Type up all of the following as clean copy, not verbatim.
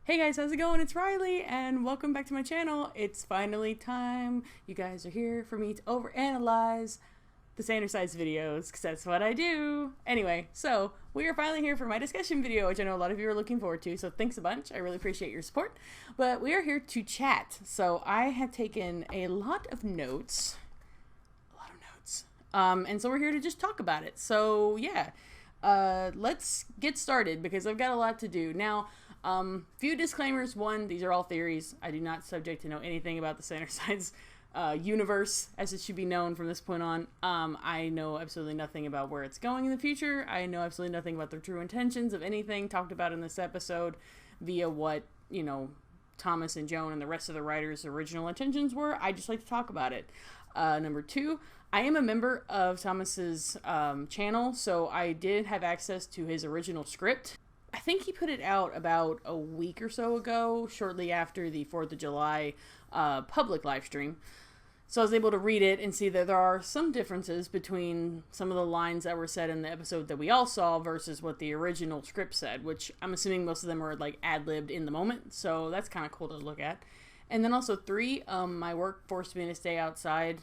Hey guys, how's it going? It's Riley and welcome back to my channel. It's finally time. You guys are here for me to overanalyze the INTRUSIVE videos because that's what I do. Anyway, so we are finally here for my discussion video, which I know a lot of you are looking forward to, so thanks a bunch. I really appreciate your support. But we are here to chat. So I have taken a lot of notes. And so we're here to just talk about it. So yeah, let's get started because I've got a lot to do. Now, few disclaimers. One, these are all theories. I do not subject to know anything about the INTRUSIVE universe as it should be known from this point on. I know absolutely nothing about where it's going in the future. I know absolutely nothing about the true intentions of anything talked about in this episode via what, you know, Thomas and Joan and the rest of the writers' original intentions were. I just like to talk about it. Number two, I am a member of Thomas's channel, so I did have access to his original script. I think he put it out about a week or so ago, shortly after the 4th of July public live stream. So I was able to read it and see that there are some differences between some of the lines that were said in the episode that we all saw versus what the original script said, which I'm assuming most of them are like ad-libbed in the moment. So that's kind of cool to look at. And then also three, my work forced me to stay outside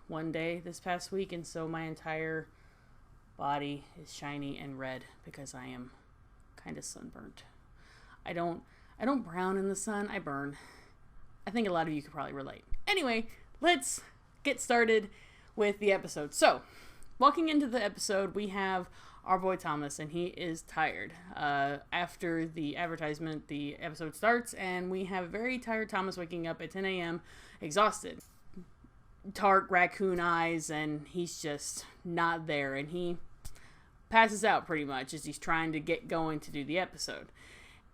one day this past week, and so my entire body is shiny and red because I am kind of sunburnt. I don't brown in the sun, I burn. I think a lot of you could probably relate. Anyway, let's get started with the episode. So, walking into the episode, we have our boy Thomas, and he is tired. After the advertisement, the episode starts, and we have very tired Thomas waking up at 10 a.m. exhausted. Dark raccoon eyes, and he's just not there, and he passes out pretty much as he's trying to get going to do the episode.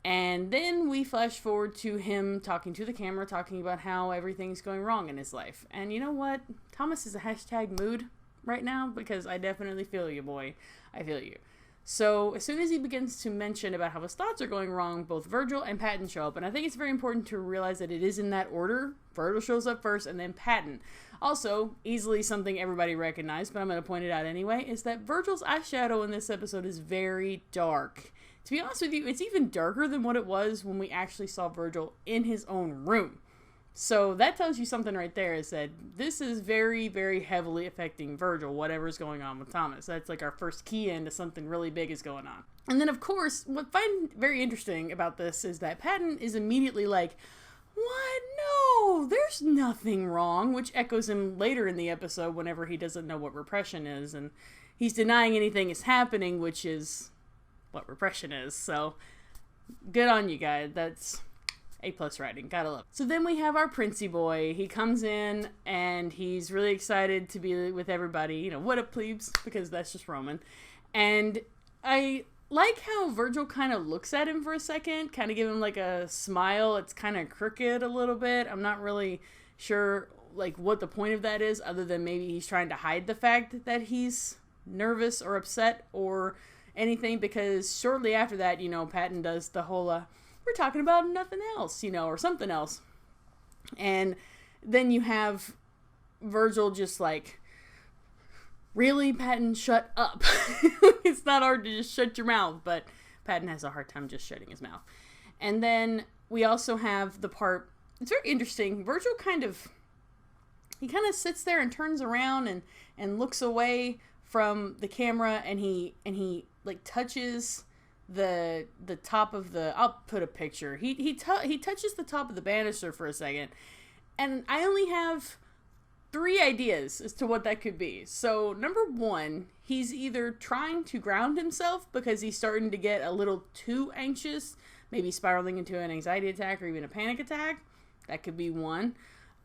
And then we flash forward to him talking to the camera, talking about how everything's going wrong in his life. And you know what? Thomas is a hashtag mood right now because I definitely feel you, boy. I feel you. So as soon as he begins to mention about how his thoughts are going wrong, both Virgil and Patton show up. And I think it's very important to realize that it is in that order. Virgil shows up first and then Patton. Also, easily something everybody recognized, but I'm going to point it out anyway, is that Virgil's eyeshadow in this episode is very dark. To be honest with you, it's even darker than what it was when we actually saw Virgil in his own room. So that tells you something right there, is that this is very, very heavily affecting Virgil, whatever's going on with Thomas. That's like our first key into something really big is going on. And then, of course, what I find very interesting about this is that Patton is immediately like, what? No, there's nothing wrong, which echoes him later in the episode whenever he doesn't know what repression is, and he's denying anything is happening, which is what repression is. So good on you guys. That's A+ writing. Gotta love it. So then we have our Princey boy. He comes in and he's really excited to be with everybody. You know, what up, plebes? Because that's just Roman. And I like how Virgil kind of looks at him for a second, kind of give him like a smile. It's kind of crooked a little bit. I'm not really sure like what the point of that is, other than maybe he's trying to hide the fact that he's nervous or upset or anything, because shortly after that, you know, Patton does the whole, we're talking about nothing else, you know, or something else. And then you have Virgil just like, really, Patton, shut up. It's not hard to just shut your mouth, but Patton has a hard time just shutting his mouth. And then we also have the part, it's very interesting, Virgil kind of sits there and turns around and looks away from the camera, and he like touches the top of the, I'll put a picture, he touches the top of the banister for a second, and I only have 3 ideas as to what that could be. So number one, he's either trying to ground himself because he's starting to get a little too anxious, maybe spiraling into an anxiety attack or even a panic attack. That could be one.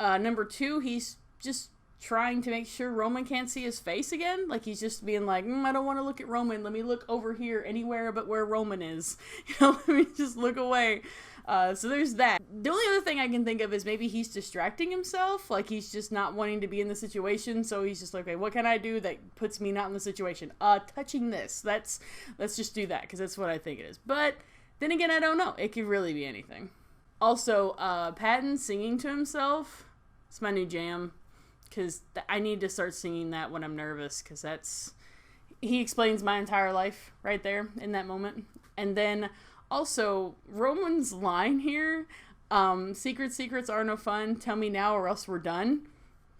Number two, he's just trying to make sure Roman can't see his face again. Like he's just being like, I don't want to look at Roman. Let me look over here anywhere but where Roman is. You know, let me just look away. So there's that. The only other thing I can think of is maybe he's distracting himself. Like he's just not wanting to be in the situation. So he's just like, okay, what can I do that puts me not in the situation? Touching this. Let's just do that because that's what I think it is. But then again, I don't know. It could really be anything. Also, Patton singing to himself. It's my new jam. Because I need to start singing that when I'm nervous. Because he explains my entire life right there in that moment. And then Also, Roman's line here, secrets are no fun, tell me now or else we're done.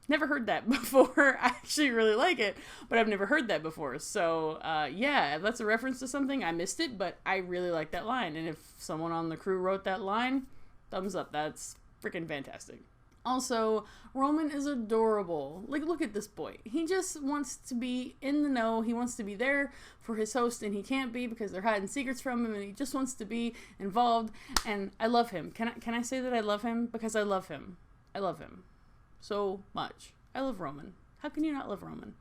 Never heard that before. I actually really like it, but I've never heard that before. So, yeah, if that's a reference to something, I missed it, but I really like that line. And if someone on the crew wrote that line, thumbs up. That's freaking fantastic. Also, Roman is adorable. Like, look at this boy. He just wants to be in the know. He wants to be there for his host, and he can't be because they're hiding secrets from him, and he just wants to be involved. And I love him. Can I say that I love him? Because I love him. I love him so much. I love Roman. How can you not love Roman?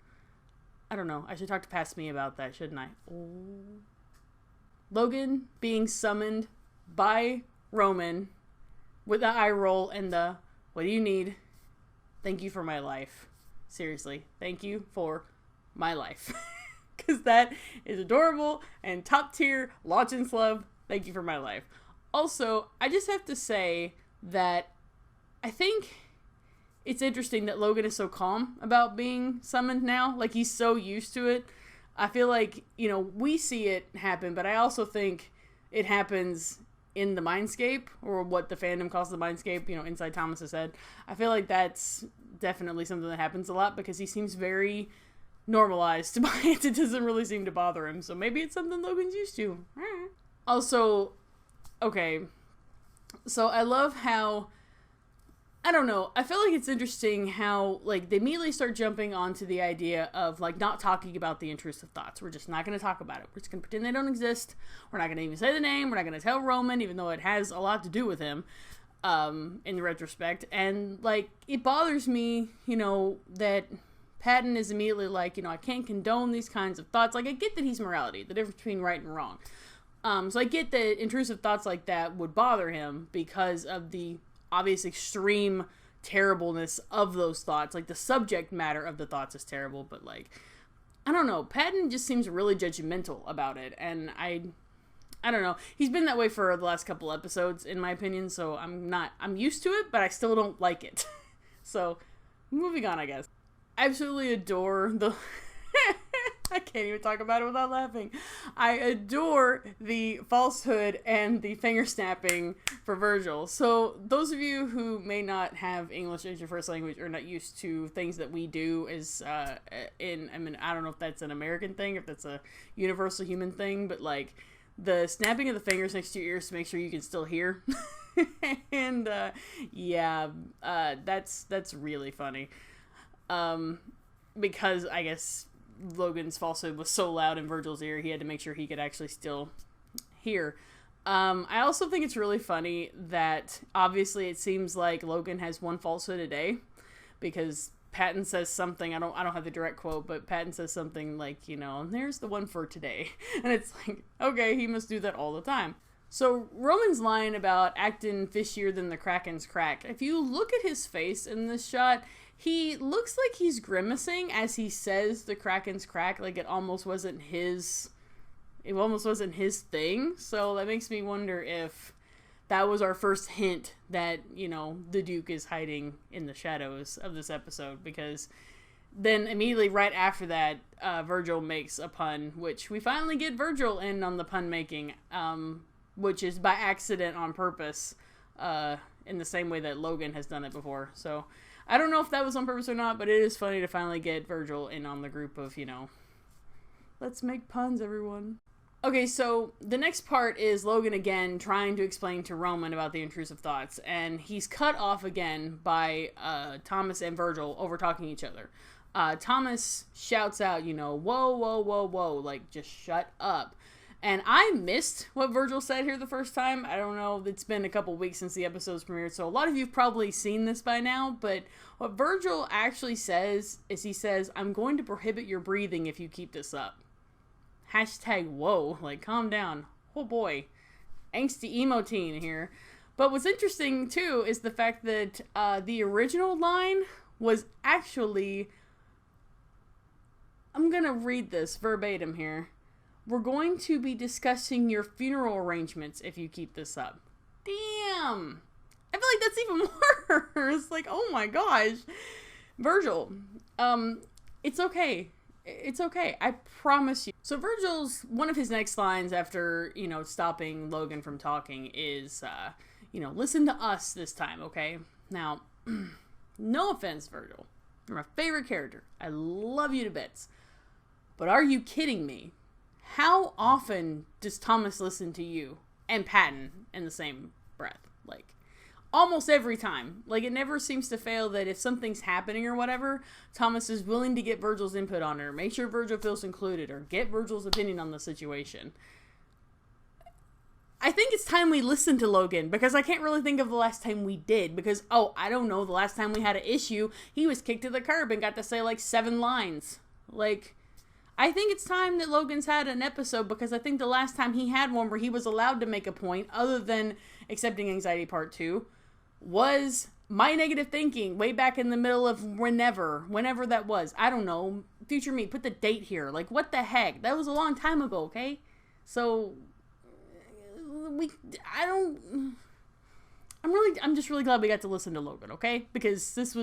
I don't know. I should talk to Past Me about that, shouldn't I? Oh. Logan being summoned by Roman with the eye roll and the, what do you need? Thank you for my life. Seriously. Thank you for my life. Because that is adorable and top tier Lodgins love. Thank you for my life. Also, I just have to say that I think it's interesting that Logan is so calm about being summoned now. Like, he's so used to it. I feel like, you know, we see it happen, but I also think it happens in the mindscape, or what the fandom calls the mindscape, you know, inside Thomas's head. I feel like that's definitely something that happens a lot because he seems very normalized by it. It doesn't really seem to bother him. So maybe it's something Logan's used to. Also, okay, so I love how, I don't know, I feel like it's interesting how, like, they immediately start jumping onto the idea of, like, not talking about the intrusive thoughts. We're just not going to talk about it. We're just going to pretend they don't exist. We're not going to even say the name. We're not going to tell Roman, even though it has a lot to do with him, in retrospect. And, like, it bothers me, you know, that Patton is immediately like, you know, I can't condone these kinds of thoughts. Like, I get that he's morality, the difference between right and wrong. So I get that intrusive thoughts like that would bother him because of the obvious extreme terribleness of those thoughts. Like, the subject matter of the thoughts is terrible, but, like, I don't know, Patton just seems really judgmental about it, and I don't know, he's been that way for the last couple episodes, in my opinion, so I'm used to it, but I still don't like it. So, moving on, I guess. I absolutely adore the I can't even talk about it without laughing. I adore the falsehood and the finger snapping for Virgil. So those of you who may not have English as your first language or not used to things that we do is I mean, I don't know if that's an American thing, if that's a universal human thing, but like the snapping of the fingers next to your ears to make sure you can still hear. And yeah, that's really funny. Because I guess Logan's falsehood was so loud in Virgil's ear, he had to make sure he could actually still hear. I also think it's really funny that obviously it seems like Logan has one falsehood a day, because Patton says something, I don't have the direct quote, but Patton says something like, you know, there's the one for today. And it's like, okay, he must do that all the time. So Roman's line about acting fishier than the Kraken's crack, if you look at his face in this shot, he looks like he's grimacing as he says the Kraken's crack, like it almost wasn't his thing. So that makes me wonder if that was our first hint that, you know, the Duke is hiding in the shadows of this episode, because then immediately right after that, Virgil makes a pun, which we finally get Virgil in on the pun making, which is by accident on purpose, in the same way that Logan has done it before. So I don't know if that was on purpose or not, but it is funny to finally get Virgil in on the group of, you know, let's make puns, everyone. Okay, so the next part is Logan again trying to explain to Roman about the intrusive thoughts, and he's cut off again by Thomas and Virgil over talking each other. Thomas shouts out, you know, whoa, whoa, whoa, whoa, like, just shut up. And I missed what Virgil said here the first time. I don't know, it's been a couple weeks since the episode's premiered, so a lot of you have probably seen this by now, but what Virgil actually says is he says, I'm going to prohibit your breathing if you keep this up. Hashtag whoa, like, calm down. Oh boy, angsty emo teen here. But what's interesting, too, is the fact that the original line was actually, I'm gonna read this verbatim here. We're going to be discussing your funeral arrangements if you keep this up. Damn! I feel like that's even worse. Like, oh my gosh. Virgil, it's okay. It's okay. I promise you. So Virgil's, one of his next lines after, stopping Logan from talking is, listen to us this time, okay? Now, no offense, Virgil. You're my favorite character. I love you to bits. But are you kidding me? How often does Thomas listen to you and Patton in the same breath? Like, almost every time. Like, it never seems to fail that if something's happening or whatever, Thomas is willing to get Virgil's input on it, or make sure Virgil feels included, or get Virgil's opinion on the situation. I think it's time we listen to Logan, because I can't really think of the last time we did, because, I don't know, the last time we had an issue, he was kicked to the curb and got to say, 7 lines. I think it's time that Logan's had an episode, because I think the last time he had one where he was allowed to make a point, other than accepting anxiety part 2, was my negative thinking way back in the middle of whenever that was. I don't know. Future me, put the date here. What the heck? That was a long time ago, okay? So, I'm just really glad we got to listen to Logan, okay? Because that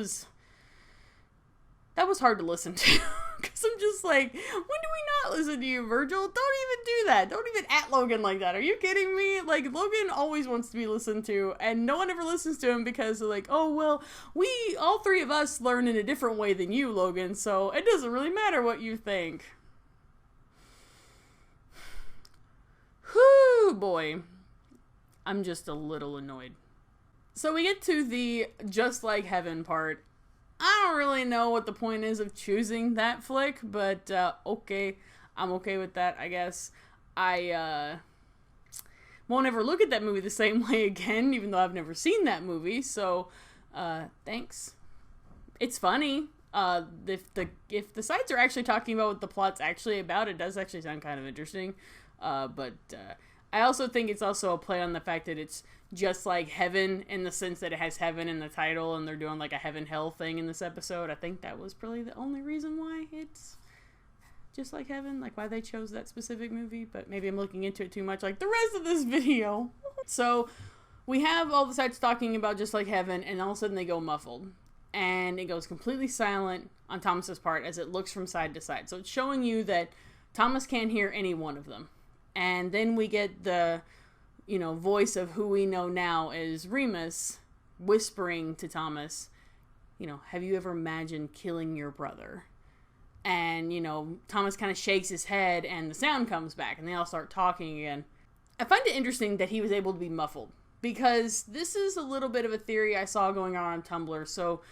was hard to listen to. Because I'm just when do we not listen to you, Virgil? Don't even do that. Don't even at Logan like that. Are you kidding me? Logan always wants to be listened to, and no one ever listens to him because they're we, all 3 of us, learn in a different way than you, Logan, so it doesn't really matter what you think. Whew, boy. I'm just a little annoyed. So we get to the just like heaven part. I don't really know what the point is of choosing that flick, but okay. I'm okay with that, I guess. I won't ever look at that movie the same way again, even though I've never seen that movie, so thanks. It's funny. If the sites are actually talking about what the plot's actually about, it does actually sound kind of interesting. But I also think it's also a play on the fact that it's just like heaven, in the sense that it has heaven in the title, and they're doing a heaven-hell thing in this episode. I think that was probably the only reason why it's just like heaven, why they chose that specific movie, but maybe I'm looking into it too much, like the rest of this video. So we have all the sites talking about just like heaven, and all of a sudden they go muffled, and it goes completely silent on Thomas's part as it looks from side to side. So it's showing you that Thomas can't hear any one of them. And then we get the voice of who we know now as Remus whispering to Thomas, have you ever imagined killing your brother? And, Thomas kind of shakes his head, and the sound comes back, and they all start talking again. I find it interesting that he was able to be muffled, because this is a little bit of a theory I saw going on Tumblr, so,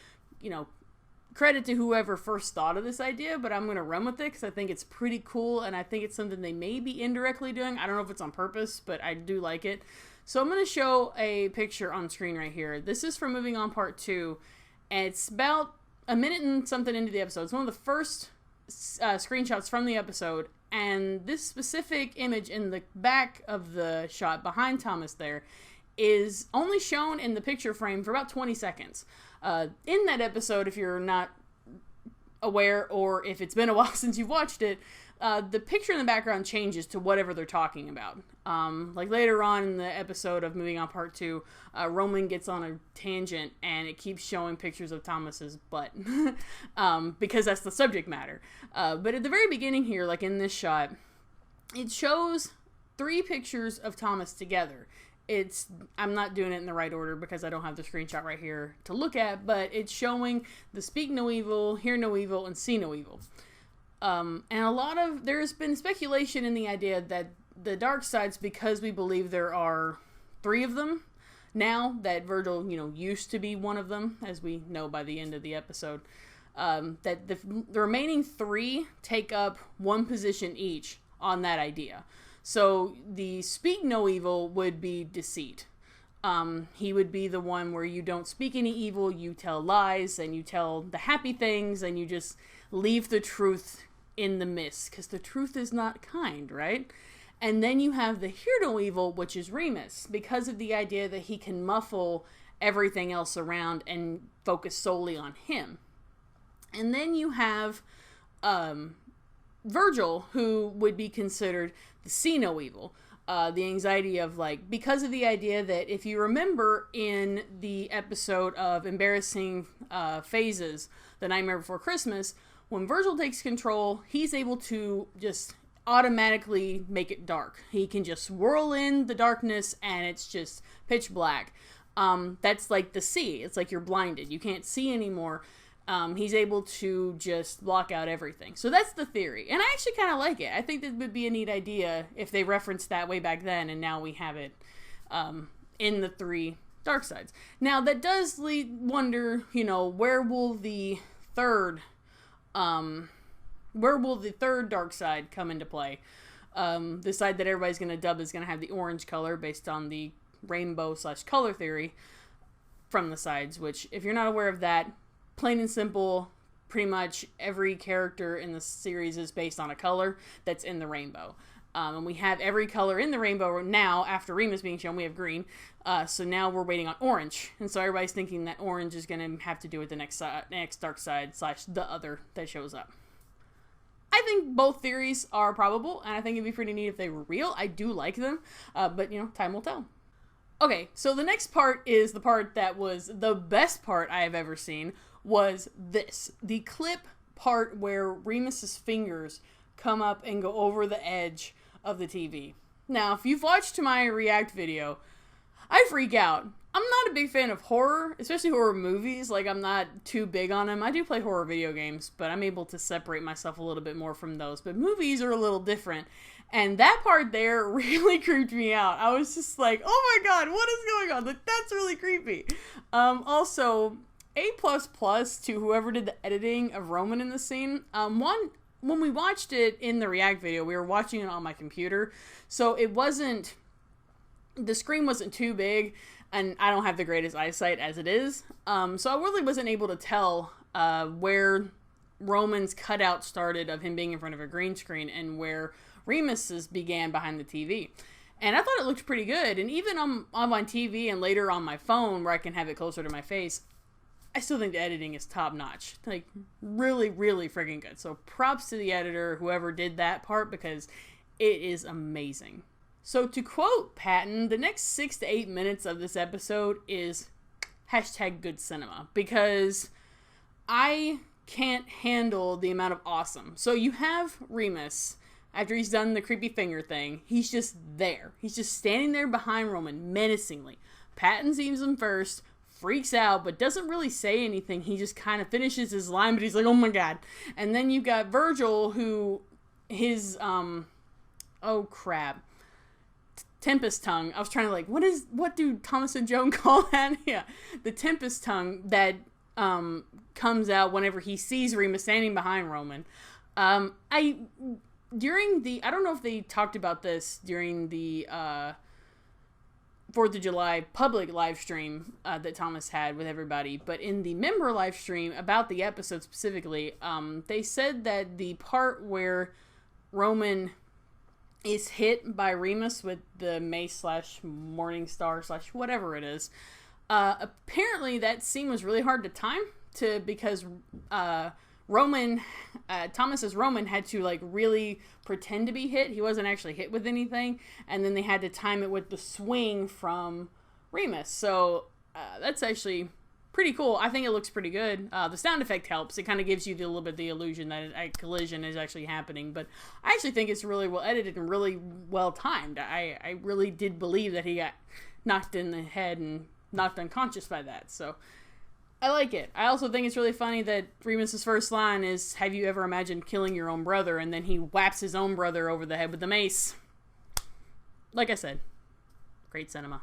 credit to whoever first thought of this idea, but I'm going to run with it because I think it's pretty cool, and I think it's something they may be indirectly doing. I don't know if it's on purpose, but I do like it. So I'm going to show a picture on screen right here. This is from Moving On Part 2, and it's about a minute and something into the episode. It's one of the first screenshots from the episode, and this specific image in the back of the shot behind Thomas there is only shown in the picture frame for about 20 seconds. In that episode, if you're not aware, or if it's been a while since you've watched it, the picture in the background changes to whatever they're talking about. Later on in the episode of Moving On Part 2, Roman gets on a tangent, and it keeps showing pictures of Thomas's butt, because that's the subject matter. But at the very beginning here, in this shot, it shows 3 pictures of Thomas together. I'm not doing it in the right order because I don't have the screenshot right here to look at, but it's showing the speak no evil, hear no evil, and see no evil. And there's been speculation in the idea that the dark sides, because we believe there are 3 of them now, that Virgil, used to be one of them, as we know by the end of the episode, that the remaining 3 take up 1 position each on that idea. So the speak no evil would be deceit. He would be the one where you don't speak any evil, you tell lies, and you tell the happy things, and you just leave the truth in the mist, because the truth is not kind, right? And then you have the hear no evil, which is Remus, because of the idea that he can muffle everything else around and focus solely on him. And then you have Virgil, who would be considered the see no evil. The anxiety of because of the idea that, if you remember in the episode of Embarrassing Phases, The Nightmare Before Christmas, when Virgil takes control, he's able to just automatically make it dark. He can just swirl in the darkness and it's just pitch black. That's like the sea. It's like you're blinded. You can't see anymore. He's able to just block out everything. So that's the theory. And I actually kind of like it. I think that would be a neat idea if they referenced that way back then and now we have it in the 3 dark sides. Now that does wonder, you know, where will the third dark side come into play? The side that everybody's going to dub is going to have the orange color based on the rainbow / color theory from the sides, which if you're not aware of that, plain and simple, pretty much every character in the series is based on a color that's in the rainbow. And we have every color in the rainbow now. After Remus being shown, we have green. So now we're waiting on orange. And so everybody's thinking that orange is going to have to do with the next dark side / the other that shows up. I think both theories are probable, and I think it'd be pretty neat if they were real. I do like them, but, you know, time will tell. Okay, so the next part is the part that was the best part I have ever seen, was this. The clip part where Remus's fingers come up and go over the edge of the TV. Now, if you've watched my React video, I freak out. I'm not a big fan of horror, especially horror movies. Like, I'm not too big on them. I do play horror video games, but I'm able to separate myself a little bit more from those. But movies are a little different. And that part there really creeped me out. I was just like, oh my god, what is going on? Like, that's really creepy. Also, A++ to whoever did the editing of Roman in the scene. When we watched it in the React video, we were watching it on my computer. So it wasn't, the screen wasn't too big. And I don't have the greatest eyesight as it is. So I really wasn't able to tell where Roman's cutout started of him being in front of a green screen and where Remus's began behind the TV. And I thought it looked pretty good. And even on my TV and later on my phone where I can have it closer to my face, I still think the editing is top notch. Like, really, really freaking good. So props to the editor, whoever did that part, because it is amazing. So to quote Patton, the next 6 to 8 minutes of this episode is #good cinema, because I can't handle the amount of awesome. So you have Remus, after he's done the creepy finger thing, he's just there. He's just standing there behind Roman menacingly. Patton sees him first, freaks out, but doesn't really say anything. He just kind of finishes his line, but he's like, oh my god. And then you got Virgil, who his, oh crap. Tempest tongue. I was trying to what do Thomas and Joan call that? Yeah. The tempest tongue that comes out whenever he sees Remus standing behind Roman. I don't know if they talked about this during the 4th of July public live stream that Thomas had with everybody, but in the member live stream about the episode specifically, they said that the part where Roman is hit by Remus with the mace / morning star / whatever it is. Apparently that scene was really hard to time because Roman, Thomas as Roman had to really pretend to be hit. He wasn't actually hit with anything. And then they had to time it with the swing from Remus. So that's actually pretty cool. I think it looks pretty good. The sound effect helps. It kind of gives you a little bit the illusion that a collision is actually happening. But I actually think it's really well edited and really well timed. I really did believe that he got knocked in the head and knocked unconscious by that. So I like it. I also think it's really funny that Remus's first line is, have you ever imagined killing your own brother? And then he whaps his own brother over the head with the mace. Like I said, great cinema.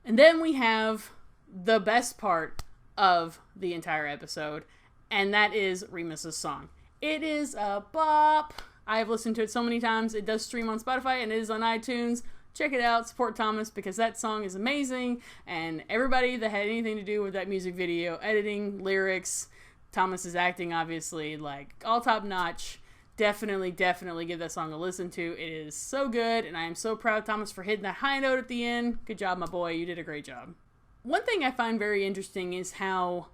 And then we have the best part of the entire episode, and that is Remus's song. It is a bop. I have listened to it so many times. It does stream on Spotify and it is on iTunes. Check it out. Support Thomas, because that song is amazing, and everybody that had anything to do with that music video, editing, lyrics, Thomas's acting, obviously, all top notch. Definitely give that song a listen to. It is so good, and I am so proud, Thomas, for hitting that high note at the end. Good job, my boy. You did a great job. One thing I find very interesting is how,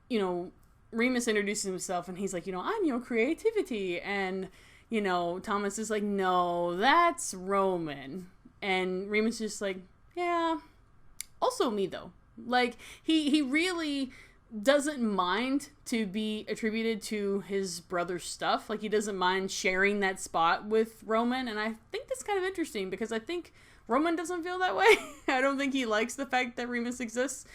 Remus introduces himself and he's like, I'm your creativity. And, Thomas is like, no, that's Roman. And Remus is just like, yeah, also me though. He really doesn't mind to be attributed to his brother's stuff. Like, he doesn't mind sharing that spot with Roman, and I think that's kind of interesting, because I think Roman doesn't feel that way. I don't think he likes the fact that Remus exists,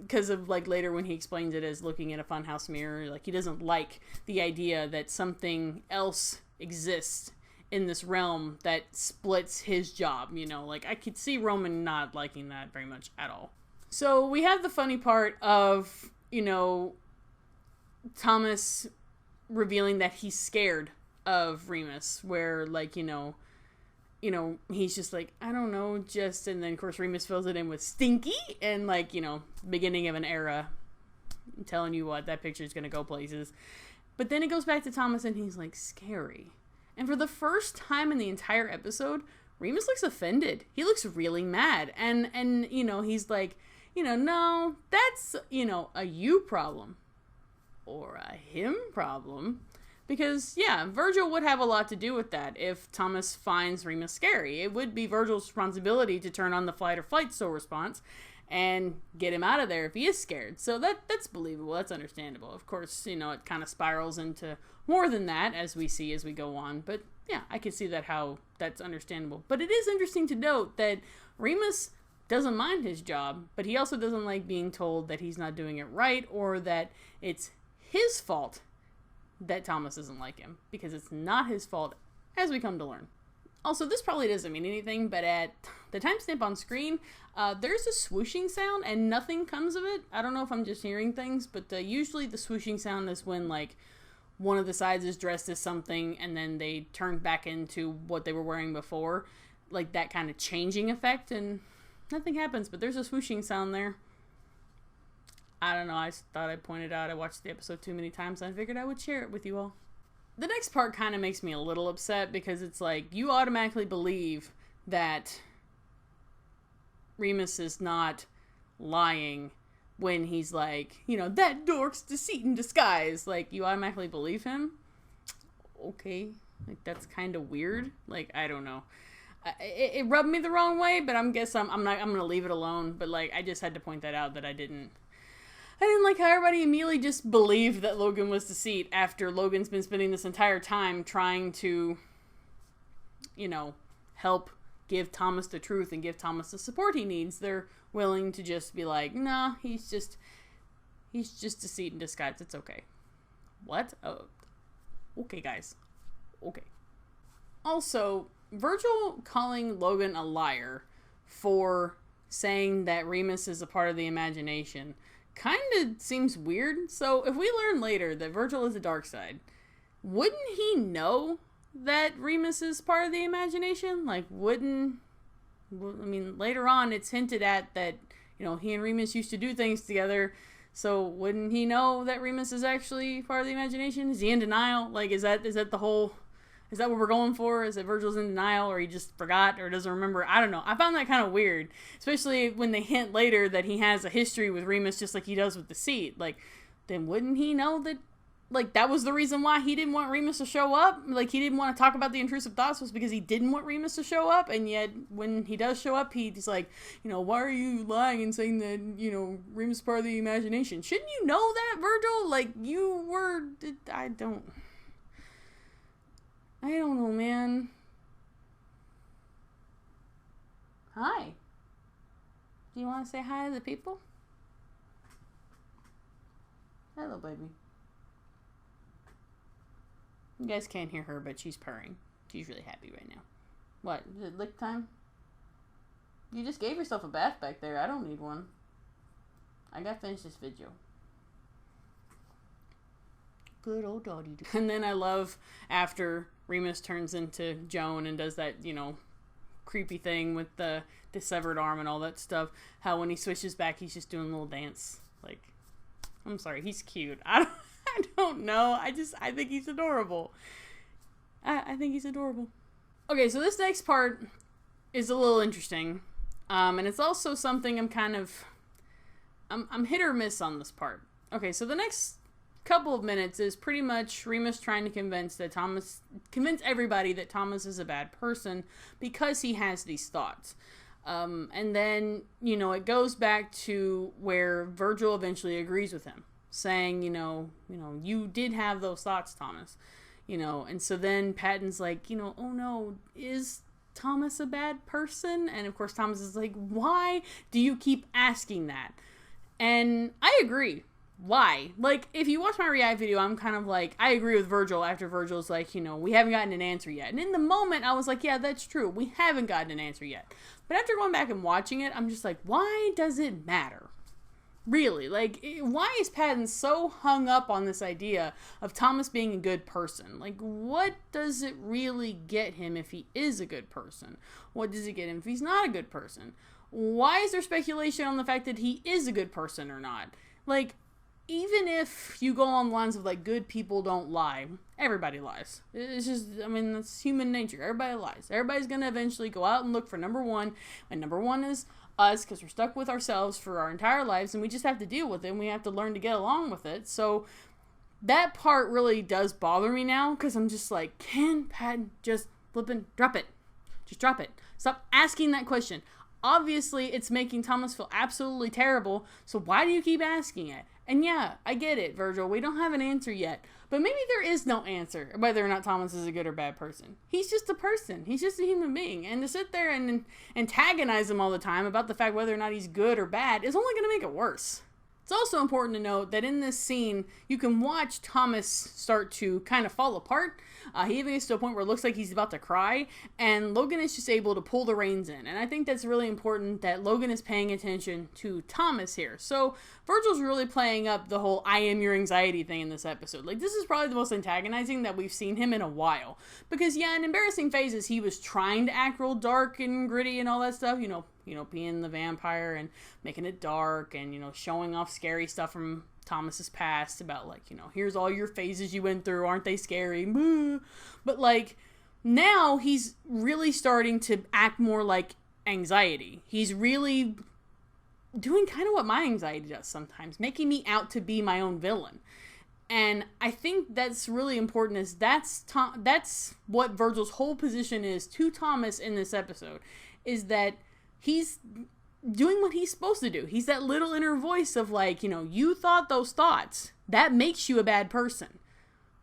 because of, like, later when he explains it as looking at a funhouse mirror. Like, he doesn't like the idea that something else exists in this realm that splits his job, you know? Like, I could see Roman not liking that very much at all. So we have the funny part of, you know, Thomas revealing that he's scared of Remus, where, like, you know, he's just like, I don't know, just, and then, of course, Remus fills it in with stinky, and, like, you know, beginning of an era. I'm telling you what, that picture's gonna go places. But then it goes back to Thomas, and he's like, scary. And for the first time in the entire episode, Remus looks offended. He looks really mad. And you know, he's like, you know, no, that's, you know, a you problem. Or a him problem. Because, yeah, Virgil would have a lot to do with that if Thomas finds Remus scary. It would be Virgil's responsibility to turn on the flight or flight still response and get him out of there if he is scared. So that's believable. That's understandable. Of course, you know, it kind of spirals into more than that, as we see as we go on. But, yeah, I can see that how that's understandable. But it is interesting to note that Remus doesn't mind his job, but he also doesn't like being told that he's not doing it right, or that it's his fault that Thomas doesn't like him, because it's not his fault, as we come to learn. Also, this probably doesn't mean anything, but at the timestamp on screen, there's a swooshing sound, and nothing comes of it. I don't know if I'm just hearing things, but usually the swooshing sound is when, like, one of the sides is dressed as something, and then they turn back into what they were wearing before. Like, that kind of changing effect, and nothing happens, but there's a swooshing sound there. I don't know, I just thought I'd point it out. I watched the episode too many times, and I figured I would share it with you all. The next part kind of makes me a little upset, because it's like, you automatically believe that Remus is not lying when he's like, you know, that dork's deceit in disguise. Like, you automatically believe him? Okay. Like, that's kind of weird. Like, I don't know. It rubbed me the wrong way, but I'm gonna leave it alone. But, like, I just had to point that out, that I didn't like how everybody immediately just believed that Logan was deceit after Logan's been spending this entire time trying to, you know, help give Thomas the truth and give Thomas the support he needs. They're willing to just be like, nah, he's just deceit in disguise. It's okay. What? Oh, okay, guys. Okay. Also, Virgil calling Logan a liar for saying that Remus is a part of the imagination kind of seems weird. So if we learn later that Virgil is the dark side, wouldn't he know that Remus is part of the imagination? Like, later on it's hinted at that, you know, he and Remus used to do things together. So wouldn't he know that Remus is actually part of the imagination? Is he in denial? Like, is that what we're going for? Is that Virgil's in denial, or he just forgot, or doesn't remember? I don't know. I found that kind of weird, especially when they hint later that he has a history with Remus, just like he does with Deceit. Like, then wouldn't he know that, like, that was the reason why he didn't want Remus to show up? Like, he didn't want to talk about the intrusive thoughts was because he didn't want Remus to show up, and yet when he does show up, he's like, you know, why are you lying and saying that, you know, Remus is part of the imagination? Shouldn't you know that, Virgil? Like, you were... I don't know, man. Hi. Do you want to say hi to the people? Hello, baby. You guys can't hear her, but she's purring. She's really happy right now. What? Is it lick time? You just gave yourself a bath back there. I don't need one. I gotta finish this video. Good old doggy. And then I love after Remus turns into Joan and does that, you know, creepy thing with the severed arm and all that stuff, how when he switches back, he's just doing a little dance. Like, I'm sorry, he's cute. I don't know. I think he's adorable. I think he's adorable. Okay, so this next part is a little interesting. And it's also something I'm hit or miss on this part. Okay, so the next couple of minutes is pretty much Remus trying to convince everybody that Thomas is a bad person because he has these thoughts. And then, you know, it goes back to where Virgil eventually agrees with him. saying, you did have those thoughts, Thomas. And so then Patton's like, oh no, is Thomas a bad person? And of course Thomas is like, why do you keep asking that? And I agree. Why? Like, if you watch my react video, I'm kind of like, I agree with Virgil after Virgil's like, we haven't gotten an answer yet. And in the moment, I was like, yeah, that's true. We haven't gotten an answer yet. But after going back and watching it, I'm just like, why does it matter? Really? Like, why is Patton so hung up on this idea of Thomas being a good person? Like, what does it really get him if he is a good person? What does it get him if he's not a good person? Why is there speculation on the fact that he is a good person or not? Like, even if you go on the lines of, like, good people don't lie, everybody lies. It's just, that's human nature. Everybody lies. Everybody's going to eventually go out and look for number one, and number one is us, because we're stuck with ourselves for our entire lives, and we just have to deal with it, and we have to learn to get along with it. So that part really does bother me now, because I'm just like, can Patton just drop it? Just drop it. Stop asking that question. Obviously, it's making Thomas feel absolutely terrible, so why do you keep asking it? And yeah, I get it, Virgil. We don't have an answer yet. But maybe there is no answer whether or not Thomas is a good or bad person. He's just a person. He's just a human being. And to sit there and antagonize him all the time about the fact whether or not he's good or bad is only going to make it worse. It's also important to note that in this scene, you can watch Thomas start to kind of fall apart. He even gets to a point where it looks like he's about to cry, and Logan is just able to pull the reins in. And I think that's really important that Logan is paying attention to Thomas here. So Virgil's really playing up the whole I am your anxiety thing in this episode. Like, this is probably the most antagonizing that we've seen him in a while. Because, yeah, in embarrassing phases, he was trying to act real dark and gritty and all that stuff, being the vampire and making it dark and, showing off scary stuff from Thomas's past about, like, here's all your phases you went through, aren't they scary? But, like, now he's really starting to act more like anxiety. He's really doing kind of what my anxiety does sometimes, making me out to be my own villain. And I think that's really important, is that's what Virgil's whole position is to Thomas in this episode, is that he's doing what he's supposed to do. He's that little inner voice of, like, you thought those thoughts. That makes you a bad person.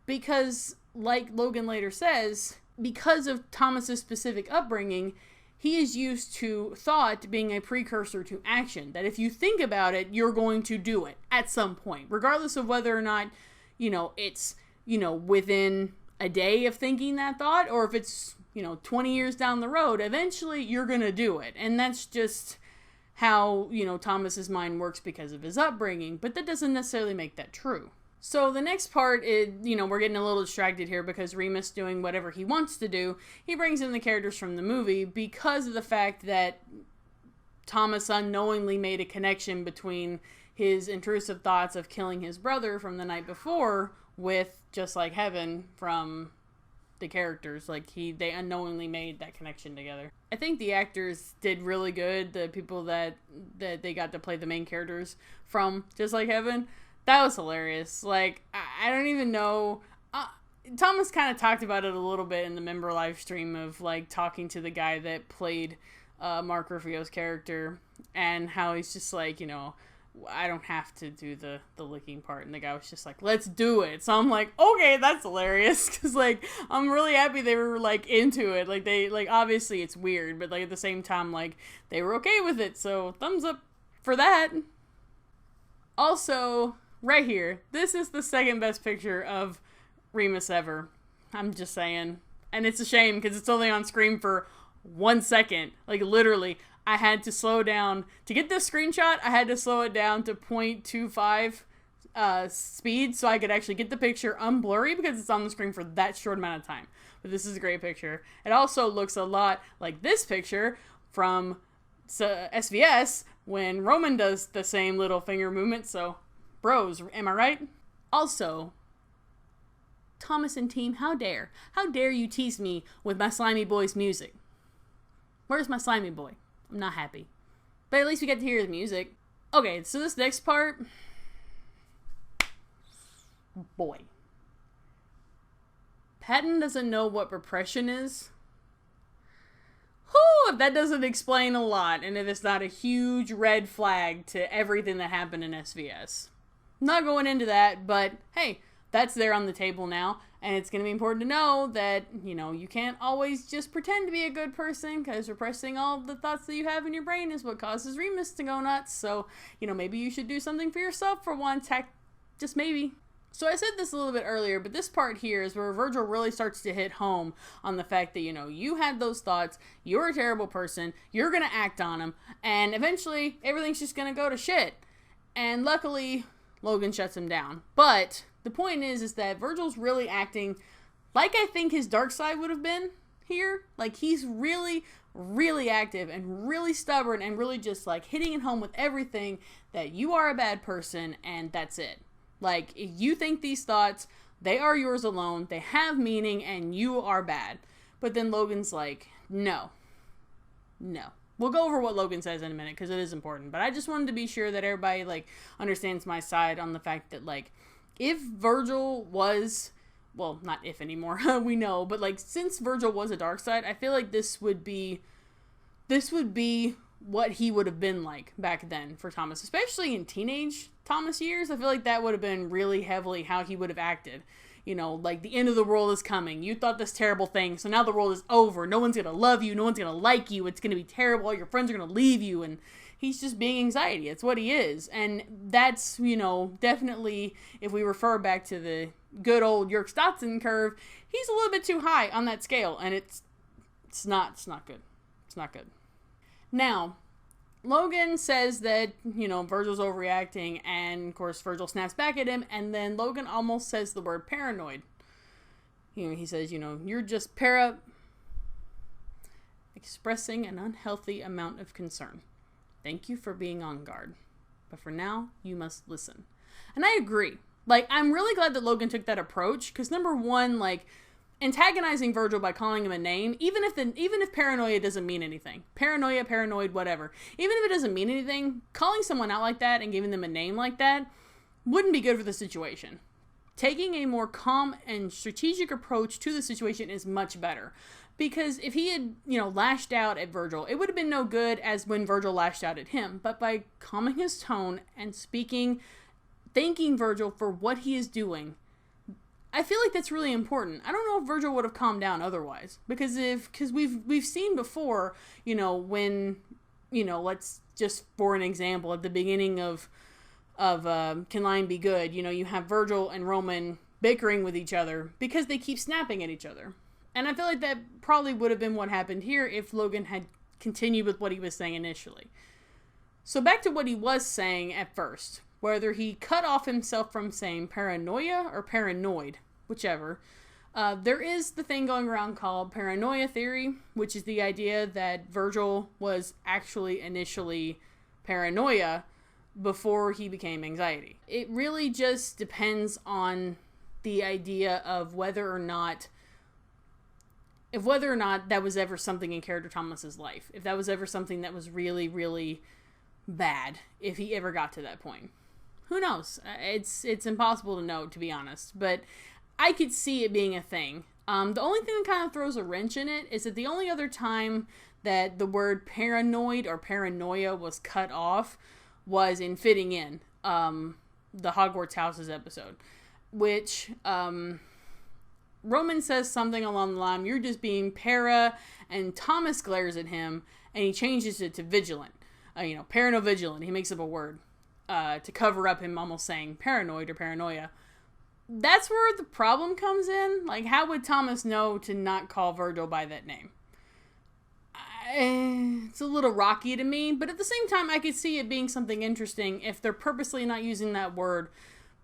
Because, like Logan later says, because of Thomas's specific upbringing, he is used to thought being a precursor to action. That if you think about it, you're going to do it at some point. Regardless of whether or not, it's, within a day of thinking that thought, or if it's 20 years down the road, eventually you're going to do it. And that's just how, Thomas's mind works because of his upbringing, but that doesn't necessarily make that true. So the next part is, we're getting a little distracted here because Remus doing whatever he wants to do. He brings in the characters from the movie because of the fact that Thomas unknowingly made a connection between his intrusive thoughts of killing his brother from the night before with Just Like Heaven from the characters. Like, they unknowingly made that connection together. I think the actors did really good. The people that they got to play the main characters from Just Like Heaven, that was hilarious. Like, I don't even know. Thomas kind of talked about it a little bit in the member live stream of, like, talking to the guy that played Mark Rufio's character and how he's just like, I don't have to do the licking part. And the guy was just like, let's do it. So I'm like, okay, that's hilarious. Because, like, I'm really happy they were, like, into it. Like, obviously it's weird, but, like, at the same time, like, they were okay with it. So thumbs up for that. Also, right here, this is the second best picture of Remus ever. I'm just saying. And it's a shame because it's only on screen for 1 second. Like, literally, I had to slow down. To get this screenshot, I had to slow it down to 0.25 speed so I could actually get the picture unblurry because it's on the screen for that short amount of time. But this is a great picture. It also looks a lot like this picture from SVS when Roman does the same little finger movement. So, bros, am I right? Also, Thomas and team, how dare you tease me with my Slimy Boy's music? Where's my Slimy Boy? I'm not happy. But at least we get to hear the music. Okay, so this next part. Boy. Patton doesn't know what repression is. Whew, if that doesn't explain a lot, and if it's not a huge red flag to everything that happened in SVS. not going into that, but hey, that's there on the table now. And it's going to be important to know that, you know, you can't always just pretend to be a good person, because repressing all the thoughts that you have in your brain is what causes Remus to go nuts. So, you know, maybe you should do something for yourself for once, just maybe. So I said this a little bit earlier, but this part here is where Virgil really starts to hit home on the fact that, you know, you had those thoughts, you're a terrible person, you're going to act on them, and eventually everything's just going to go to shit. And luckily, Logan shuts him down. But the point is that Virgil's really acting like I think his dark side would have been here. Like, he's really, really active and really stubborn and really just, like, hitting it home with everything that you are a bad person and that's it. Like, if you think these thoughts, they are yours alone, they have meaning, and you are bad. But then Logan's like, no. We'll go over what Logan says in a minute, because it is important. But I just wanted to be sure that everybody, like, understands my side on the fact that, like, if Virgil was, well, not if anymore, we know, but, like, since Virgil was a dark side, I feel like this would be what he would have been like back then for Thomas, especially in teenage Thomas years. I feel like that would have been really heavily how he would have acted. You know, like, the end of the world is coming. You thought this terrible thing, so now the world is over. No one's going to love you. No one's going to like you. It's going to be terrible. All your friends are going to leave you. And he's just being anxiety. It's what he is. And that's, you know, definitely, if we refer back to the good old Yerkes-Dodson curve, he's a little bit too high on that scale. And it's not good. It's not good. Now, Logan says that, you know, Virgil's overreacting, and of course Virgil snaps back at him, and then Logan almost says the word paranoid. You know, he says, you know, you're just expressing an unhealthy amount of concern. Thank you for being on guard. But for now, you must listen. And I agree. Like, I'm really glad that Logan took that approach, because number one, like, antagonizing Virgil by calling him a name, even if paranoia doesn't mean anything, paranoia, paranoid, whatever, even if it doesn't mean anything, calling someone out like that and giving them a name like that wouldn't be good for the situation. Taking a more calm and strategic approach to the situation is much better. Because if he had, you know, lashed out at Virgil, it would have been no good as when Virgil lashed out at him. But by calming his tone and speaking, thanking Virgil for what he is doing, I feel like that's really important. I don't know if Virgil would have calmed down otherwise, because we've seen before, you know, when, you know, let's just for an example, at the beginning of Can Lying Be Good, you know, you have Virgil and Roman bickering with each other because they keep snapping at each other. And I feel like that probably would have been what happened here if Logan had continued with what he was saying initially. So back to what he was saying at first. Whether he cut off himself from saying paranoia or paranoid, whichever. There is the thing going around called paranoia theory, which is the idea that Virgil was actually initially paranoia before he became anxiety. It really just depends on the idea of whether or not that was ever something in Character Thomas's life. If that was ever something that was really, really bad, if he ever got to that point. Who knows? It's impossible to know, to be honest. But I could see it being a thing. The only thing that kind of throws a wrench in it is that the only other time that the word paranoid or paranoia was cut off was in Fitting In, the Hogwarts Houses episode, which Roman says something along the line, you're just being para, and Thomas glares at him, and he changes it to vigilant. Paranovigilant. He makes up a word. To cover up him almost saying paranoid or paranoia. That's where the problem comes in. Like, how would Thomas know to not call Virgil by that name? It's a little rocky to me, but at the same time, I could see it being something interesting if they're purposely not using that word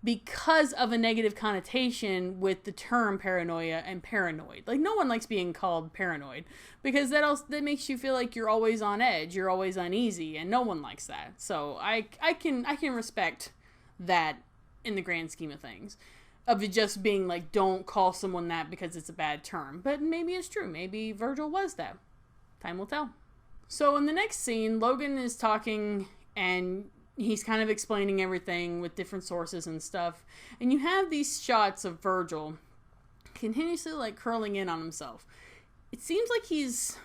because of a negative connotation with the term paranoia and paranoid. Like, no one likes being called paranoid because that makes you feel like you're always on edge, you're always uneasy, and no one likes that. So I can respect that in the grand scheme of things, of it just being like, don't call someone that because it's a bad term. But maybe it's true. Maybe Virgil was that. Time will tell. So in the next scene, Logan is talking and he's kind of explaining everything with different sources and stuff. And you have these shots of Virgil continuously, like, curling in on himself. It seems like he's...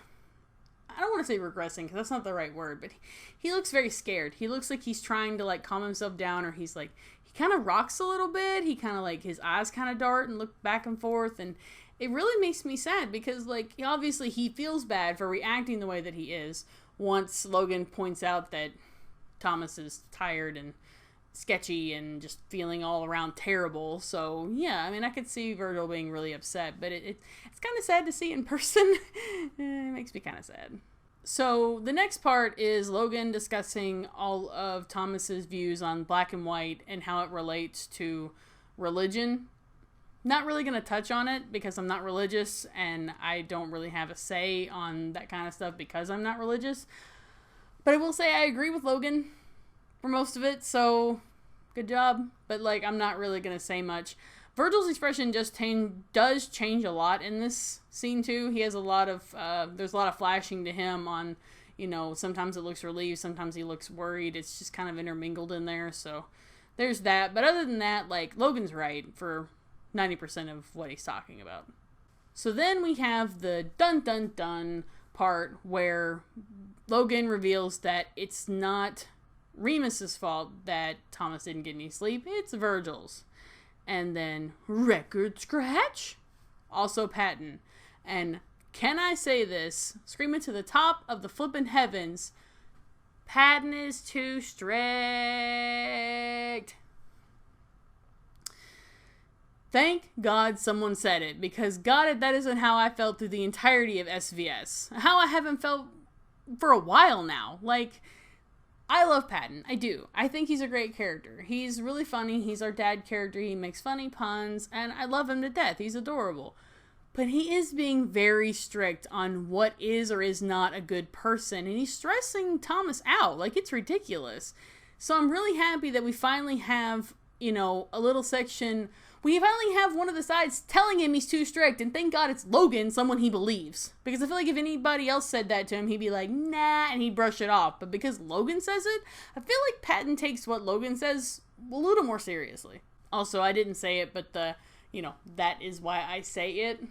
I don't want to say regressing because that's not the right word, but he looks very scared. He looks like he's trying to like calm himself down, or he's like, he kind of rocks a little bit. He kind of like, his eyes kind of dart and look back and forth, and it really makes me sad because like, obviously he feels bad for reacting the way that he is once Logan points out that Thomas is tired and sketchy and just feeling all around terrible. So yeah, I mean, I could see Virgil being really upset, but it's kind of sad to see in person. It makes me kind of sad. So the next part is Logan discussing all of Thomas's views on black and white and how it relates to religion. Not really going to touch on it because I'm not religious and I don't really have a say on that kind of stuff because I'm not religious. But I will say I agree with Logan for most of it, so good job. But like, I'm not really going to say much. Virgil's expression does change a lot in this scene too. He has a lot of, there's a lot of flashing to him on, you know, sometimes it looks relieved, sometimes he looks worried. It's just kind of intermingled in there, so there's that. But other than that, like, Logan's right for 90% of what he's talking about. So then we have the dun dun dun part where Logan reveals that it's not Remus's fault that Thomas didn't get any sleep, it's Virgil's. And then record scratch, also Patton. And can I say this, screaming to the top of the flippin' heavens, Patton is too strict. Thank God someone said it, because God, that isn't how I felt through the entirety of SVS. How I haven't felt for a while now. Like, I love Patton. I do. I think he's a great character. He's really funny. He's our dad character. He makes funny puns, and I love him to death. He's adorable. But he is being very strict on what is or is not a good person, and he's stressing Thomas out. Like, it's ridiculous. So I'm really happy that we finally have, you know, a little section. We finally have one of the sides telling him he's too strict, and thank God it's Logan, someone he believes. Because I feel like if anybody else said that to him, he'd be like, nah, and he'd brush it off. But because Logan says it, I feel like Patton takes what Logan says a little more seriously. Also, I didn't say it, but that is why I say it.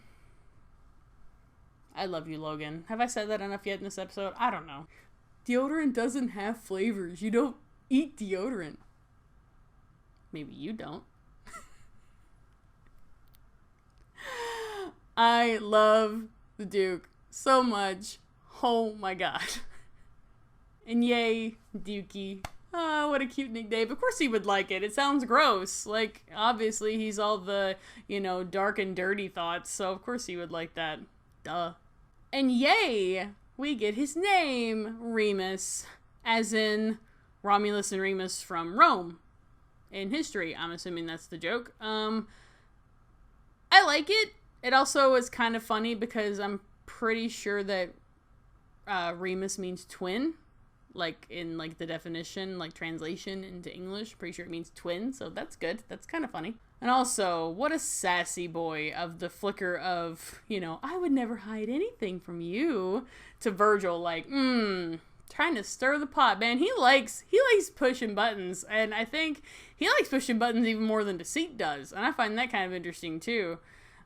I love you, Logan. Have I said that enough yet in this episode? I don't know. Deodorant doesn't have flavors. You don't eat deodorant. Maybe you don't. I love the Duke so much. Oh my god. And yay, Dukey. Oh, what a cute nickname. Of course he would like it. It sounds gross. Like, obviously he's all the, dark and dirty thoughts, so of course he would like that. Duh. And yay, we get his name, Remus. As in Romulus and Remus from Rome. In history, I'm assuming that's the joke. I like it. It also is kind of funny because I'm pretty sure that Remus means twin, like in like the definition, like translation into English. Pretty sure it means twin, so that's good. That's kind of funny. And also, what a sassy boy of the flicker of, I would never hide anything from you, to Virgil, like, trying to stir the pot, man. He likes pushing buttons, and I think he likes pushing buttons even more than Deceit does, and I find that kind of interesting too.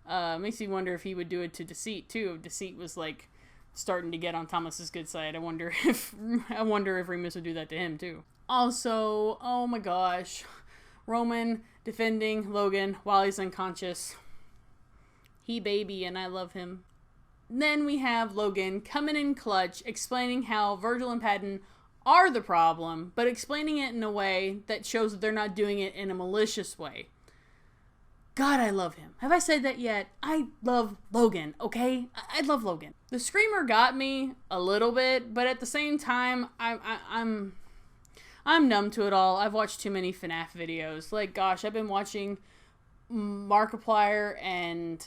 Makes me wonder if he would do it to Deceit too. If Deceit was like starting to get on Thomas's good side, I wonder if Remus would do that to him too. Also, oh my gosh, Roman defending Logan while he's unconscious. He baby, and I love him. Then we have Logan coming in clutch, explaining how Virgil and Patton are the problem, but explaining it in a way that shows that they're not doing it in a malicious way. God, I love him. Have I said that yet? I love Logan, okay? I love Logan. The Screamer got me a little bit, but at the same time, I'm numb to it all. I've watched too many FNAF videos. Like, gosh, I've been watching Markiplier and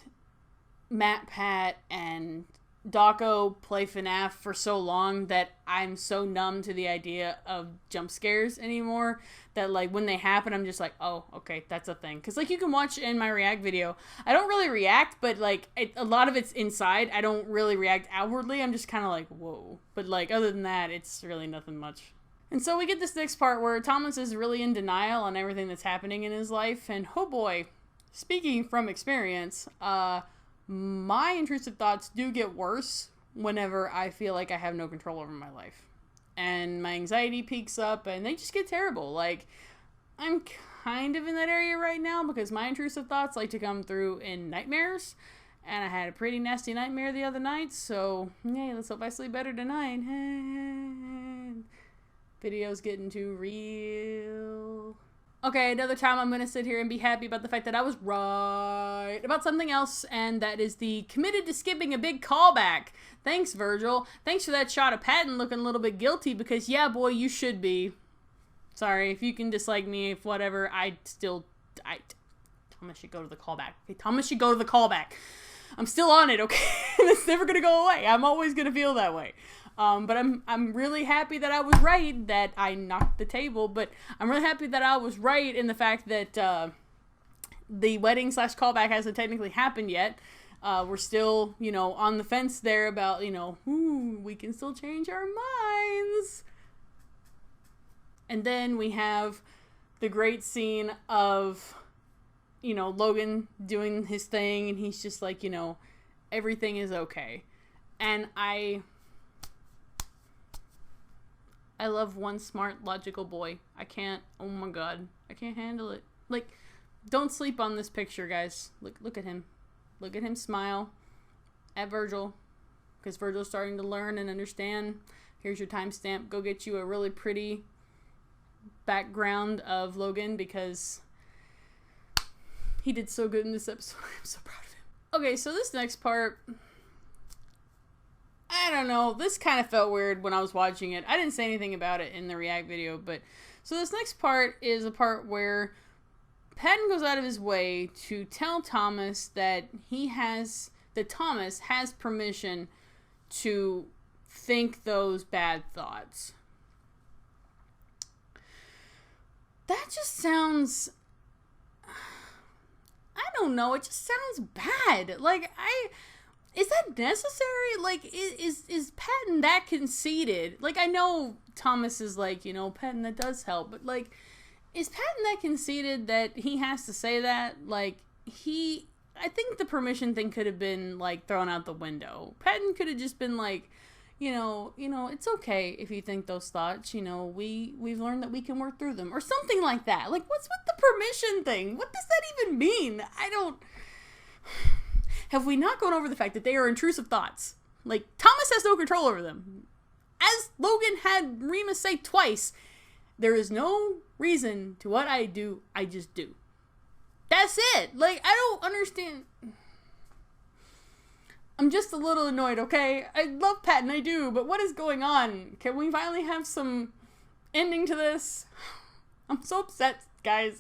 MatPat and Dawko play FNAF for so long that I'm so numb to the idea of jump scares anymore that, like, when they happen, I'm just like, oh, okay, that's a thing. Because, like, you can watch in my react video, I don't really react, but, like, a lot of it's inside. I don't really react outwardly. I'm just kind of like, whoa. But, like, other than that, it's really nothing much. And so we get this next part where Thomas is really in denial on everything that's happening in his life. And, oh boy, speaking from experience, my intrusive thoughts do get worse whenever I feel like I have no control over my life. And my anxiety peaks up and they just get terrible. Like, I'm kind of in that area right now because my intrusive thoughts like to come through in nightmares. And I had a pretty nasty nightmare the other night, so yeah, let's hope I sleep better tonight. Video's getting too real. Okay, another time I'm going to sit here and be happy about the fact that I was right about something else, and that is the committed to skipping a big callback. Thanks, Virgil. Thanks for that shot of Patton looking a little bit guilty, because yeah, boy, you should be. Sorry, if you can dislike me, if whatever, Thomas should go to the callback. Okay, Thomas should go to the callback. I'm still on it, okay? It's never gonna go away. I'm always gonna feel that way. But I'm really happy that I was right, that I knocked the table, but I'm really happy that I was right in the fact that the wedding / callback hasn't technically happened yet. We're still, on the fence there about, we can still change our minds. And then we have the great scene of Logan doing his thing, and he's just like, everything is okay. And I love one smart, logical boy. Oh my god, I can't handle it. Like, don't sleep on this picture, guys. Look at him. Look at him smile at Virgil, because Virgil's starting to learn and understand. Here's your timestamp. Go get you a really pretty background of Logan, because he did so good in this episode. I'm so proud of him. Okay, so this next part, I don't know. This kind of felt weird when I was watching it. I didn't say anything about it in the react video, but so this next part is a part where Patton goes out of his way to tell Thomas that Thomas has permission to think those bad thoughts. That just sounds, I don't know, it just sounds bad. Like, is that necessary? Like, is Patton that conceited? Like, I know Thomas is like, Patton, that does help, but like, is Patton that conceited that he has to say that? Like, I think the permission thing could have been like thrown out the window. Patton could have just been like, it's okay if you think those thoughts, we've learned that we can work through them, or something like that. Like, what's with the permission thing? What does that even mean? Have we not gone over the fact that they are intrusive thoughts? Like, Thomas has no control over them. As Logan had Remus say twice, there is no reason to what I do, I just do. That's it. Like, I don't understand. I'm just a little annoyed, okay? I love Patton, I do, but what is going on? Can we finally have some ending to this? I'm so upset, guys.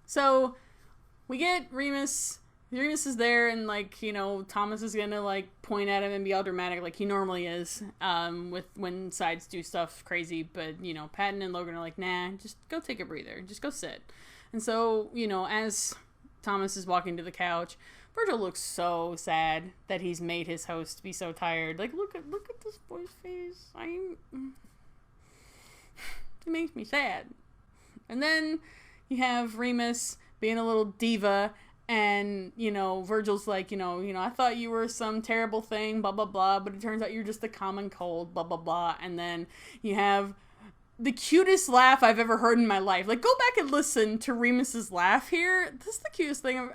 So, we get Remus. Remus is there, and like, Thomas is gonna like point at him and be all dramatic like he normally is, when sides do stuff crazy, but Patton and Logan are like, nah, just go take a breather, just go sit. And so, as Thomas is walking to the couch, Virgil looks so sad that he's made his host be so tired. Like, look at this boy's face. It makes me sad. And then you have Remus being a little diva, and, Virgil's like, I thought you were some terrible thing, blah, blah, blah, but it turns out you're just a common cold, blah, blah, blah. And then you have the cutest laugh I've ever heard in my life. Like, go back and listen to Remus's laugh here. This is the cutest thing.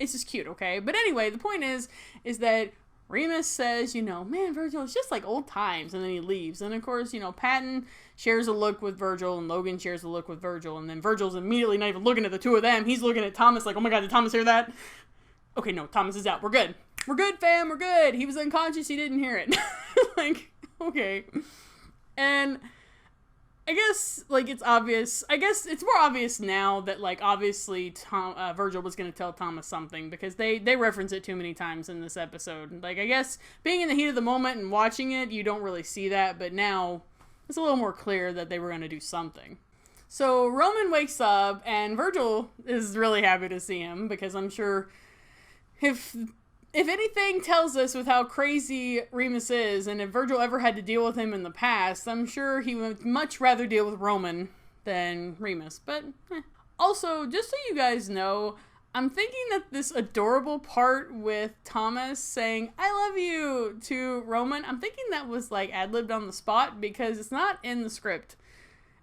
It's just cute, okay? But anyway, the point is that Remus says, man, Virgil, it's just like old times, and then he leaves. And of course, Patton shares a look with Virgil, and Logan shares a look with Virgil, and then Virgil's immediately not even looking at the two of them. He's looking at Thomas like, oh my god, did Thomas hear that? Okay, no, Thomas is out. We're good. We're good, fam. We're good. He was unconscious. He didn't hear it. Like, okay. And I guess, like, it's obvious. I guess it's more obvious now that, like, obviously Virgil was going to tell Thomas something, because they reference it too many times in this episode. Like, I guess being in the heat of the moment and watching it, you don't really see that, but now it's a little more clear that they were going to do something. So Roman wakes up, and Virgil is really happy to see him, because I'm sure if anything tells us with how crazy Remus is, and if Virgil ever had to deal with him in the past, I'm sure he would much rather deal with Roman than Remus. But, Also, just so you guys know, I'm thinking that this adorable part with Thomas saying, I love you, to Roman, I'm thinking that was like ad-libbed on the spot because it's not in the script.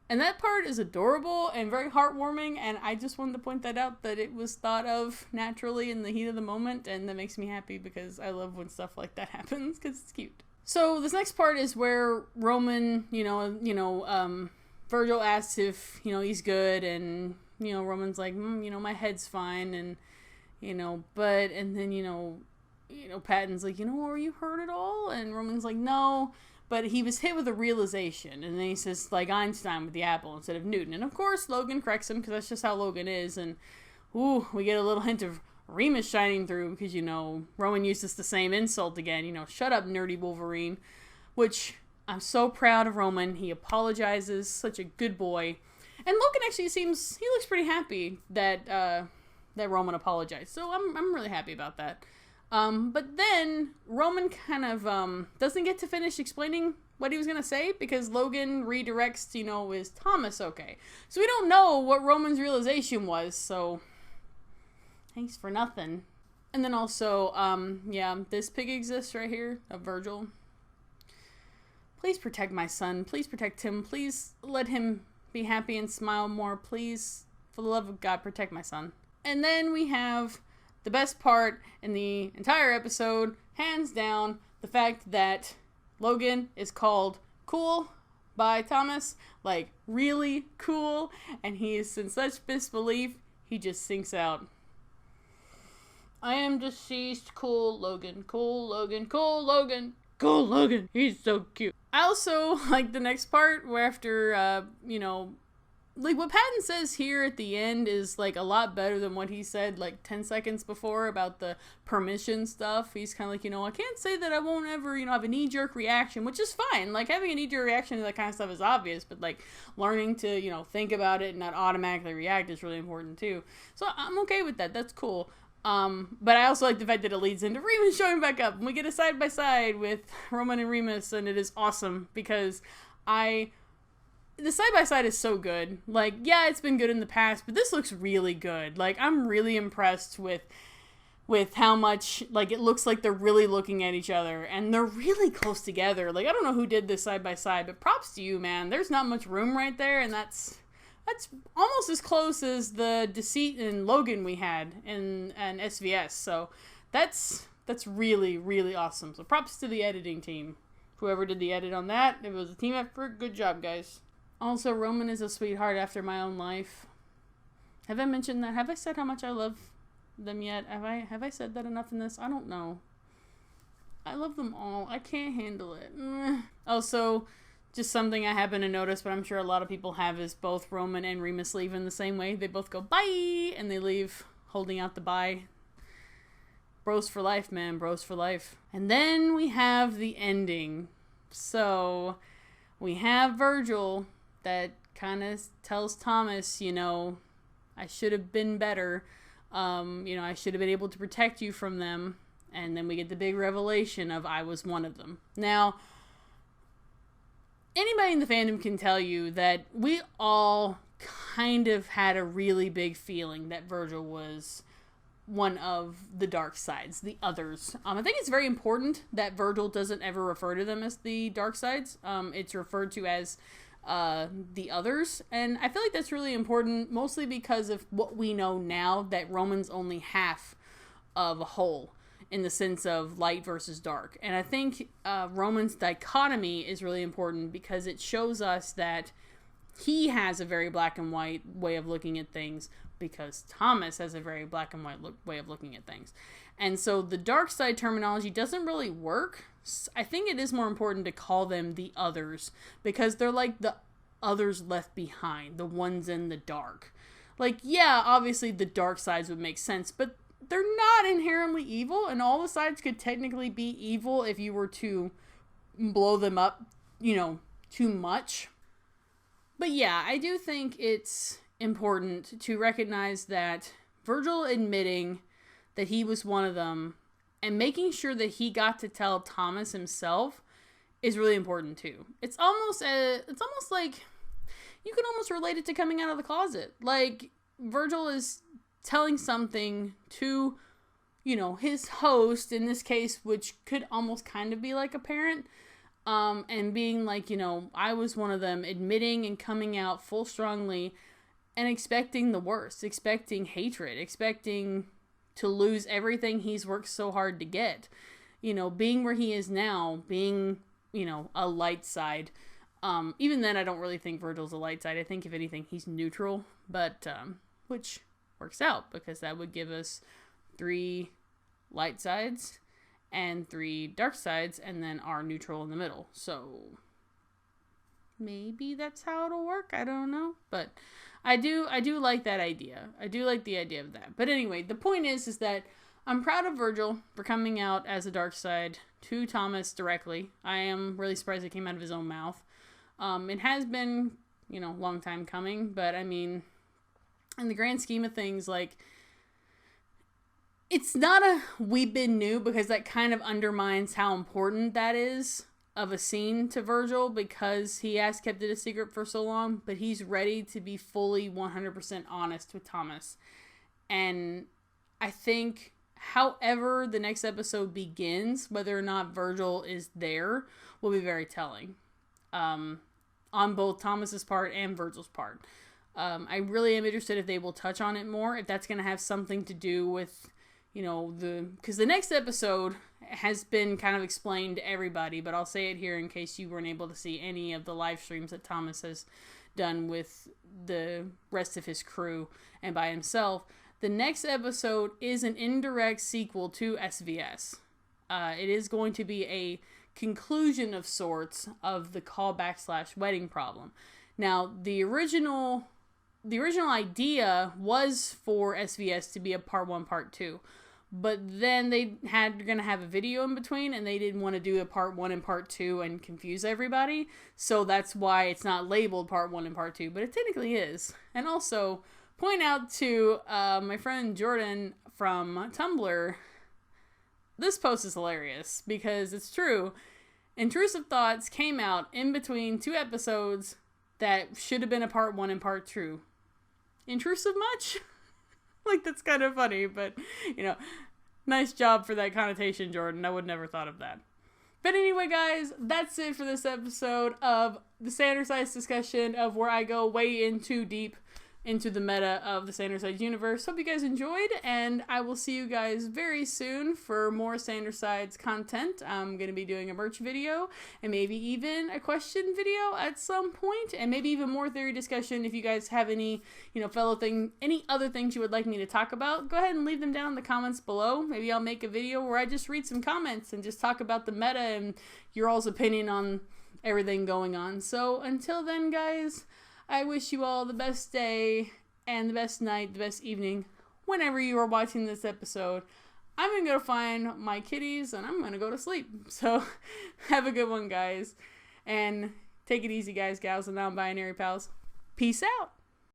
And that part is adorable and very heartwarming, and I just wanted to point that out, that it was thought of naturally in the heat of the moment, and that makes me happy because I love when stuff like that happens because it's cute. So this next part is where Roman, Virgil asks if, he's good, and, Roman's like, my head's fine, and, and then, Patton's like, are you hurt at all? And Roman's like, no. But he was hit with a realization, and then he says, like Einstein with the apple instead of Newton. And of course, Logan corrects him, because that's just how Logan is. And, we get a little hint of Remus shining through, because, Roman uses the same insult again. Shut up, nerdy Wolverine. Which, I'm so proud of Roman. He apologizes. Such a good boy. And Logan actually he looks pretty happy that Roman apologized. So I'm really happy about that. But then Roman kind of doesn't get to finish explaining what he was going to say because Logan redirects, is Thomas okay? So we don't know what Roman's realization was, so thanks for nothing. And then also, this pig exists right here of Virgil. Please protect my son. Please protect him. Please let him be happy and smile more. Please, for the love of God, protect my son. And then we have the best part in the entire episode, hands down, the fact that Logan is called cool by Thomas, like really cool, and he is in such disbelief, he just sinks out. I am deceased, cool Logan, cool Logan, cool Logan, cool Logan, he's so cute. I also like the next part where after, like what Patton says here at the end is like a lot better than what he said like 10 seconds before about the permission stuff. He's kind of like, I can't say that I won't ever, have a knee-jerk reaction, which is fine. Like having a knee-jerk reaction to that kind of stuff is obvious, but like learning to, think about it and not automatically react is really important too. So I'm okay with that. That's cool. But I also like the fact that it leads into Remus showing back up and we get a side-by-side with Roman and Remus, and it is awesome because the side-by-side is so good. Like, yeah, it's been good in the past, but this looks really good. Like, I'm really impressed with how much, like, it looks like they're really looking at each other, and they're really close together. Like, I don't know who did this side-by-side, but props to you, man. There's not much room right there, and that's almost as close as the Deceit and Logan we had in SVS. So, that's really, really awesome. So, props to the editing team. Whoever did the edit on that, it was a team effort. Good job, guys. Also, Roman is a sweetheart after my own life. Have I mentioned that? Have I said how much I love them yet? Have I said that enough in this? I don't know. I love them all. I can't handle it. Also, just something I happen to notice, but I'm sure a lot of people have, is both Roman and Remus leave in the same way. They both go, bye! And they leave holding out the bye. Bros for life, man. Bros for life. And then we have the ending. So, we have Virgil that kind of tells Thomas, I should have been better. I should have been able to protect you from them. And then we get the big revelation of I was one of them. Now, anybody in the fandom can tell you that we all kind of had a really big feeling that Virgil was one of the dark sides, the others. I think it's very important that Virgil doesn't ever refer to them as the dark sides. It's referred to as the others, and I feel like that's really important, mostly because of what we know now, that Roman's only half of a whole in the sense of light versus dark. And I think Roman's dichotomy is really important because it shows us that he has a very black and white way of looking at things, because Thomas has a very black and white way of looking at things. And so the dark side terminology doesn't really work. I think it is more important to call them the others, because they're like the others left behind, the ones in the dark. Like, yeah, obviously the dark sides would make sense, but they're not inherently evil, and all the sides could technically be evil if you were to blow them up, too much. But yeah, I do think it's important to recognize that Virgil admitting that he was one of them and making sure that he got to tell Thomas himself is really important too. It's almost like you can almost relate it to coming out of the closet. Like, Virgil is telling something to, his host in this case, which could almost kind of be like a parent, and being like, I was one of them, admitting and coming out full strongly and expecting the worst, expecting hatred, expecting to lose everything he's worked so hard to get, being where he is now, being, a light side. Even then, I don't really think Virgil's a light side. I think, if anything, he's neutral, but, which works out, because that would give us 3 light sides and 3 dark sides, and then our neutral in the middle. So maybe that's how it'll work. I don't know, but I do like that idea. I do like the idea of that. But anyway, the point is that I'm proud of Virgil for coming out as a dark side to Thomas directly. I am really surprised it came out of his own mouth. It has been, long time coming, but I mean, in the grand scheme of things, like, it's not a we've been new, because that kind of undermines how important that is of a scene to Virgil, because he has kept it a secret for so long, but he's ready to be fully 100% honest with Thomas. And I think, however the next episode begins, whether or not Virgil is there, will be very telling. On both Thomas's part and Virgil's part. I really am interested if they will touch on it more, if that's going to have something to do with, because the next episode has been kind of explained to everybody, but I'll say it here in case you weren't able to see any of the live streams that Thomas has done with the rest of his crew and by himself. The next episode is an indirect sequel to SVS. It is going to be a conclusion of sorts of the callback/wedding problem. Now, the original idea was for SVS to be a part 1, part 2. But then they're going to have a video in between, and they didn't want to do a part 1 and part 2 and confuse everybody. So that's why it's not labeled part 1 and part 2, but it technically is. And also, point out to my friend Jordan from Tumblr, this post is hilarious, because it's true. Intrusive Thoughts came out in between 2 episodes that should have been a part 1 and part 2. Intrusive much? Like, that's kind of funny, but, nice job for that connotation, Jordan. I would never thought of that. But anyway, guys, that's it for this episode of the Standard discussion of where I go way in too deep into the meta of the Standard universe. Hope you guys enjoyed, and I will see you guys very soon for more Standard content. I'm going to be doing a merch video, and maybe even a question video at some point, and maybe even more theory discussion. If you guys have any, any other things you would like me to talk about, go ahead and leave them down in the comments below. Maybe I'll make a video where I just read some comments and just talk about the meta and your all's opinion on everything going on. So until then, guys, I wish you all the best day and the best night, the best evening, whenever you are watching this episode. I'm going to go find my kitties and I'm going to go to sleep. So have a good one, guys. And take it easy, guys, gals, and non-binary pals. Peace out.